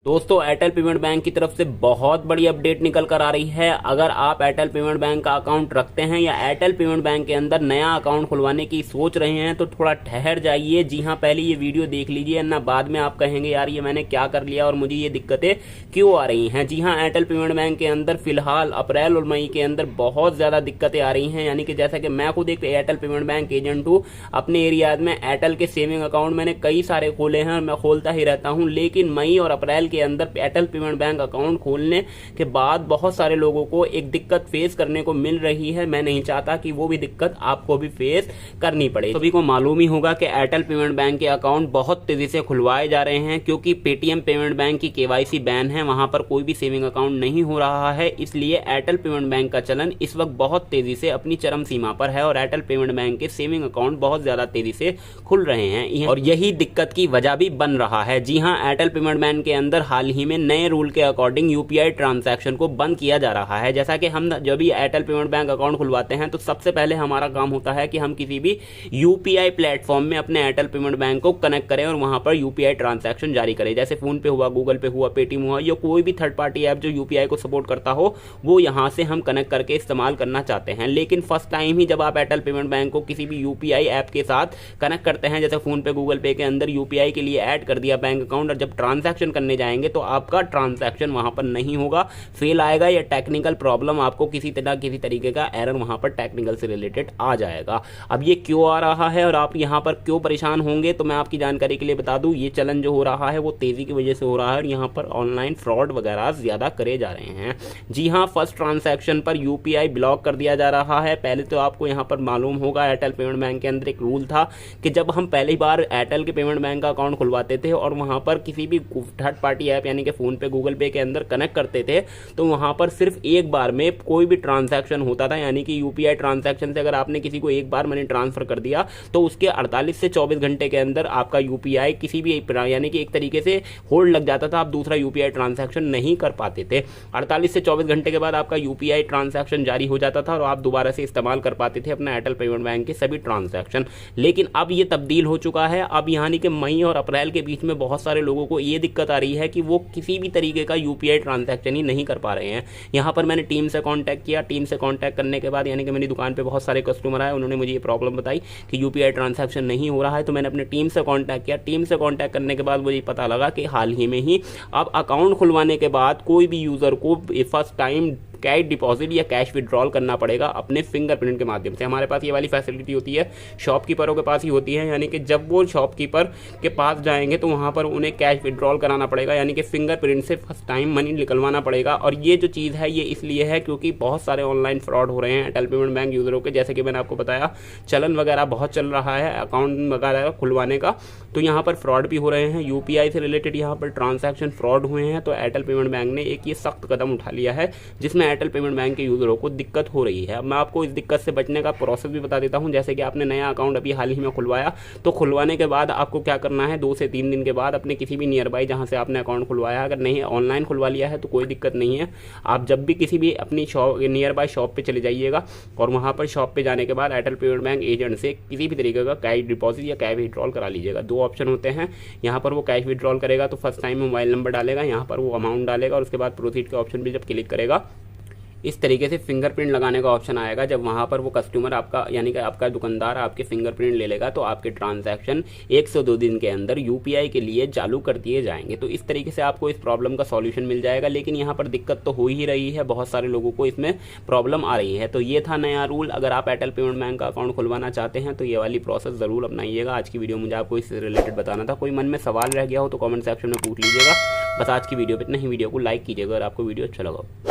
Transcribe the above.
दोस्तों Airtel payment bank की तरफ से बहुत बड़ी अपडेट निकल कर आ रही है। अगर आप एयरटेल पेमेंट बैंक का अकाउंट रखते हैं या एयरटेल पेमेंट बैंक के अंदर नया अकाउंट खुलवाने की सोच रहे हैं तो थोड़ा ठहर जाइए। जी हाँ, पहले ये वीडियो देख लीजिए, ना बाद में आप कहेंगे यार ये मैंने क्या कर लिया और मुझे ये दिक्कतें क्यों आ रही हैं। जी हाँ, एयरटेल पेमेंट बैंक के अंदर फिलहाल अप्रैल और मई के अंदर बहुत ज्यादा दिक्कतें आ रही हैं। यानी कि जैसा कि मैं खुद एक एयरटेल पेमेंट बैंक एजेंट हूँ, अपने एरिया में एयरटेल के सेविंग अकाउंट मैंने कई सारे खोले हैं और मैं खोलता ही रहता हूँ, लेकिन मई और अप्रैल के अंदर एयरटेल पेमेंट बैंक अकाउंट खोलने के बाद बहुत सारे लोगों को एक दिक्कत फेस करने को मिल रही है। मैं नहीं चाहता कि वो भी दिक्कत आपको भी फेस करनी पड़े। सभी को मालूम ही होगा कि एयरटेल पेमेंट बैंक के अकाउंट बहुत तेजी से खुलवाए जा रहे हैं, क्योंकि पेटीएम पेमेंट बैंक की केवाईसी बैन है, वहां पर कोई भी सेविंग अकाउंट नहीं हो रहा है। इसलिए एयरटेल पेमेंट बैंक का चलन इस वक्त बहुत तेजी से अपनी चरम सीमा पर है और एयरटेल पेमेंट बैंक के सेविंग अकाउंट बहुत ज्यादा तेजी से खुल रहे हैं और यही दिक्कत की वजह भी बन रहा है। जी हाँ, एयरटेल पेमेंट बैंक के अंदर हाल ही में नए रूल के अकॉर्डिंग यूपीआई ट्रांजैक्शन को बंद किया जा रहा है। जैसा कि हम जब भी एयरटेल पेमेंट बैंक अकाउंट खुलवाते हैं तो सबसे पहले हमारा काम होता है कि हम किसी भी यूपीआई प्लेटफॉर्म में अपने एयरटेल पेमेंट बैंक को कनेक्ट करें और वहां पर यूपीआई ट्रांजैक्शन जारी करें। जैसे फोन पे हुआ, गूगल पे हुआ, पेटीएम हुआ, या कोई भी थर्ड पार्टी ऐप जो यूपीआई को सपोर्ट करता हो वो यहां से हम कनेक्ट करके इस्तेमाल करना चाहते हैं। लेकिन फर्स्ट टाइम ही जब आप एयरटेल पेमेंट बैंक को किसी भी यूपीआई ऐप के साथ कनेक्ट करते हैं, जैसे फोन पे, गूगल पे के अंदर यूपीआई के लिए ऐड कर दिया बैंक अकाउंट, और जब ट्रांजैक्शन करने जाएंगे तो आपका ट्रांजैक्शन वहां पर नहीं होगा, फेल आएगा, या टेक्निकल प्रॉब्लम, आपको किसी तरीके का एरर वहां पर टेक्निकल से रिलेटेड आ जाएगा। अब ये क्यों आ रहा है और आप यहां पर क्यों परेशान होंगे, तो मैं आपकी जानकारी के लिए बता दूं, ये चलन जो हो रहा है वो तेजी की वजह से हो रहा है और यहां पर ऑनलाइन फ्रॉड वगैरह ज्यादा करे जा रहे हैं। जी हां, फर्स्ट ट्रांजैक्शन पर यूपीआई ब्लॉक कर दिया जा रहा है। पहले तो आपको यहां पर मालूम होगा, एयरटेल पेमेंट बैंक के अंदर एक रूल था कि जब हम पहली बार एयरटेल के पेमेंट बैंक का अकाउंट खुलवाते थे और वहां पर किसी भी थर्ड पार्टी ऐप यानी कि फोन पे, गूगल पे के अंदर कनेक्ट करते थे तो वहां पर सिर्फ एक बार में कोई भी ट्रांजैक्शन होता था। यानी कि यूपीआई ट्रांजैक्शन से अगर आपने किसी को एक बार मनी ट्रांसफर कर दिया तो उसके 48 से 24 घंटे के अंदर आपका यूपीआई किसी भी यानी कि एक तरीके से होल्ड लग जाता था, आप दूसरा यूपीआई ट्रांजैक्शन नहीं कर पाते थे। 48 से 24 घंटे के बाद आपका यूपीआई ट्रांजैक्शन जारी हो जाता था और आप दोबारा से इस्तेमाल कर पाते थे अपना एयरटेल पेमेंट बैंक के सभी ट्रांजैक्शन। लेकिन अब ये तब्दील हो चुका है। अब यानी कि मई और अप्रैल के बीच में बहुत सारे लोगों को ये दिक्कत आ रही है कि वो किसी भी तरीके का यूपीआई ट्रांजैक्शन ही नहीं कर पा रहे हैं। यहाँ पर मैंने टीम से कांटेक्ट किया, टीम से कांटेक्ट करने के बाद यानी कि मेरी दुकान पे बहुत सारे कस्टमर आए, उन्होंने मुझे ये प्रॉब्लम बताई कि यूपीआई ट्रांजैक्शन नहीं हो रहा है। तो मैंने अपने टीम से कांटेक्ट किया, टीम से कांटेक्ट करने के बाद मुझे पता लगा कि हाल ही में ही अब अकाउंट खुलवाने के बाद कोई भी यूजर को फर्स्ट टाइम कैश डिपॉजिट या कैश विड्रॉल करना पड़ेगा अपने फिंगरप्रिंट के माध्यम से। हमारे पास ये वाली फैसिलिटी होती है, शॉपकीपरों के पास ही होती है। यानी कि जब वो शॉपकीपर के पास जाएंगे तो वहां पर उन्हें कैश विड्रॉल कराना पड़ेगा, यानी कि फिंगरप्रिंट से फर्स्ट टाइम मनी निकलवाना पड़ेगा। और ये जो चीज़ है ये इसलिए है क्योंकि बहुत सारे ऑनलाइन फ्रॉड हो रहे हैं एयरटेल पेमेंट बैंक यूजरों के। जैसे कि मैंने आपको बताया, चलन वगैरह बहुत चल रहा है अकाउंट वगैरह खुलवाने का, तो यहाँ पर फ्रॉड भी हो रहे हैं। यूपीआई से रिलेटेड यहाँ पर ट्रांजैक्शन फ्रॉड हुए हैं, तो एयरटेल पेमेंट बैंक ने एक ये सख्त कदम उठा लिया है जिसमें एयरटेल पेमेंट बैंक के यूजरों को दिक्कत हो रही है। अब मैं आपको इस दिक्कत से बचने का प्रोसेस भी बता देता हूं। जैसे कि आपने नया अकाउंट अभी हाल ही में खुलवाया, तो खुलवाने के बाद आपको क्या करना है, 2 से 3 दिन के बाद अपने किसी भी नियर बाई जहां से आपने अकाउंट खुलवाया, अगर नहीं ऑनलाइन खुलवा लिया है तो कोई दिक्कत नहीं है, आप जब भी किसी भी अपनी शॉप नियर बाई शॉप पे चले जाइएगा और वहां पर शॉप पे जाने के बाद एयरटेल पेमेंट बैंक एजेंट से किसी भी तरीके का कैश डिपॉजिट या कैश विड्रॉल करा लीजिएगा। 2 ऑप्शन होते हैं, यहाँ पर वो कैश विड्रॉल करेगा तो फर्स्ट टाइम मोबाइल नंबर डालेगा, यहाँ पर वो अमाउंट डालेगा और उसके बाद प्रोसीड के ऑप्शन पर जब क्लिक करेगा इस तरीके से फिंगरप्रिंट लगाने का ऑप्शन आएगा। जब वहां पर वो कस्टमर आपका यानी कि आपका दुकानदार आपके फिंगरप्रिंट ले लेगा तो आपके ट्रांजैक्शन 1 से 2 दिन के अंदर यूपीआई के लिए चालू कर दिए जाएंगे। तो इस तरीके से आपको इस प्रॉब्लम का सॉल्यूशन मिल जाएगा। लेकिन यहाँ पर दिक्कत तो हो ही रही है, बहुत सारे लोगों को इसमें प्रॉब्लम आ रही है। तो ये था नया रूल। अगर आप एयरटेल पेमेंट बैंक का अकाउंट खुलवाना चाहते हैं तो ये वाली प्रोसेस जरूर अपनाइएगा। आज की वीडियो मुझे आपको इससे रिलेटेड बताना था। कोई मन में सवाल रह गया हो तो कॉमेंट सेक्शन में पूछ लीजिएगा। बस आज की वीडियो पे इतना ही। वीडियो को लाइक कीजिएगा अगर आपको वीडियो अच्छा लगा।